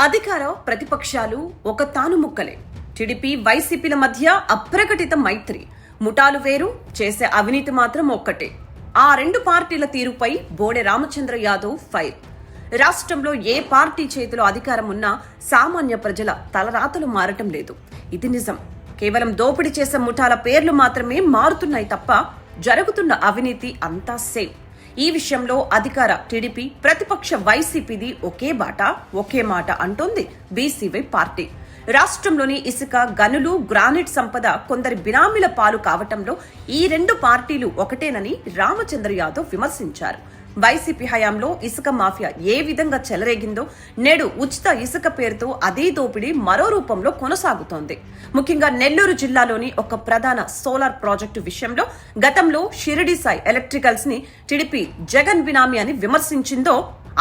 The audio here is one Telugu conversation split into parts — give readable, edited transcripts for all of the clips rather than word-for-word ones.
అధికార ప్రతిపక్షాలు ఒక తానుముక్కలే. టీడీపీ వైసీపీల మధ్య అప్రకటిత మైత్రి. ముఠాలు వేరు, చేసే అవినీతి మాత్రం ఒక్కటే. ఆ రెండు పార్టీల తీరుపై బోడె రామచంద్ర యాదవ్ ఫైర్. రాష్ట్రంలో ఏ పార్టీ చేతిలో అధికారం ఉన్నా సామాన్య ప్రజల తలరాతలు మారటం లేదు. ఇది నిజం. కేవలం దోపిడీ చేసే ముఠాల పేర్లు మాత్రమే మారుతున్నాయి తప్ప జరుగుతున్న అవినీతి అంతా సేమ్. ఈ విషయంలో అధికార టీడీపీ, ప్రతిపక్ష వైసీపీది ఒకే బాట ఒకే మాట అంటోంది బీసీవై పార్టీ. రాష్ట్రంలోని ఇసుక, గనులు, గ్రానైట్ సంపద కొందరి బినామీల పాలు కావటంలో ఈ రెండు పార్టీలు ఒకటేనని రామచంద్ర యాదవ్ విమర్శించారు. వైసీపీ హయాంలో ఇసుక మాఫియా ఏ విధంగా చెలరేగిందో నేడు ఉచిత ఇసుక పేరుతో అదే దోపిడీ మరో రూపంలో కొనసాగుతోంది. ముఖ్యంగా నెల్లూరు జిల్లాలోని ఒక ప్రధాన సోలార్ ప్రాజెక్టు విషయంలో గతంలో షిరిడి సాయి ఎలక్ట్రికల్స్ ని టీడీపీ జగన్ బినామీ అని విమర్శించిందో,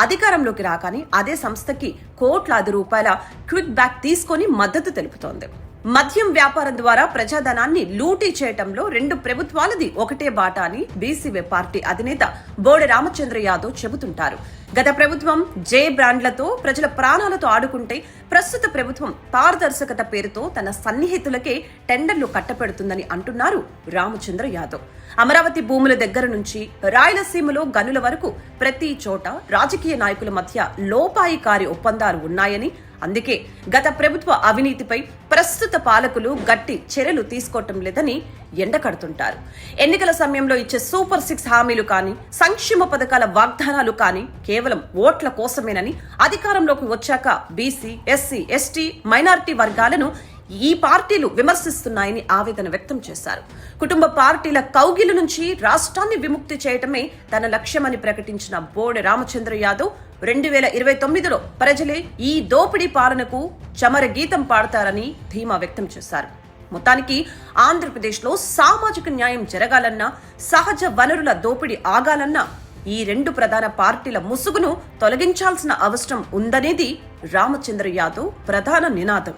అధికారంలోకి రాగానే అదే సంస్థకి కోట్లాది రూపాయల క్విక్ బ్యాక్ తీసుకొని మద్దతు తెలుపుతోంది. మద్యం వ్యాపారం ద్వారా ప్రజాధనాన్ని లూటీ చేయటంలో రెండు ప్రభుత్వాలది ఒకటే బాట అని బీసీవై పార్టీ అధినేత బోడె రామచంద్ర యాదవ్ చెబుతుంటారు. గత ప్రభుత్వం జే బ్రాండ్లతో ప్రజల ప్రాణాలతో ఆడుకుంటే ప్రస్తుత ప్రభుత్వం పారదర్శకత పేరుతో తన సన్నిహితులకే టెండర్లు కట్టపెడుతుందని అంటున్నారు రామచంద్ర యాదవ్. అమరావతి భూముల దగ్గర నుంచి రాయలసీమలో గనుల వరకు ప్రతి చోట రాజకీయ నాయకుల మధ్య లోపాయికారి ఒప్పందాలు ఉన్నాయని, అందుకే గత ప్రభుత్వ అవినీతిపై ప్రస్తుత పాలకులు గట్టి చర్యలు తీసుకోవటం లేదని ఎండకడుతుంటారు. ఎన్నికల సమయంలో ఇచ్చే సూపర్ 6 హామీలు కానీ, సంక్షేమ పథకాల వాగ్దానాలు కానీ కేవలం ఓట్ల కోసమేనని, అధికారంలోకి వచ్చాక బీసీ, ఎస్సీ, ఎస్టీ, మైనారిటీ వర్గాలను ఈ పార్టీలు విమర్శిస్తున్నాయని ఆవేదన వ్యక్తం చేశారు. కుటుంబ పార్టీల కౌగిలు నుంచి రాష్ట్రాన్ని విముక్తి చేయటమే తన లక్ష్యమని ప్రకటించిన బోడె రామచంద్ర యాదవ్ 2029లో ప్రజలే ఈ దోపిడీ పాలనకు చమర గీతం పాడతారని ధీమా వ్యక్తం చేశారు. మొత్తానికి ఆంధ్రప్రదేశ్లో సామాజిక న్యాయం జరగాలన్నా, సహజ వనరుల దోపిడీ ఆగాలన్నా ఈ రెండు ప్రధాన పార్టీల ముసుగును తొలగించాల్సిన అవసరం ఉందనేది రామచంద్ర యాదవ్ ప్రధాన నినాదం.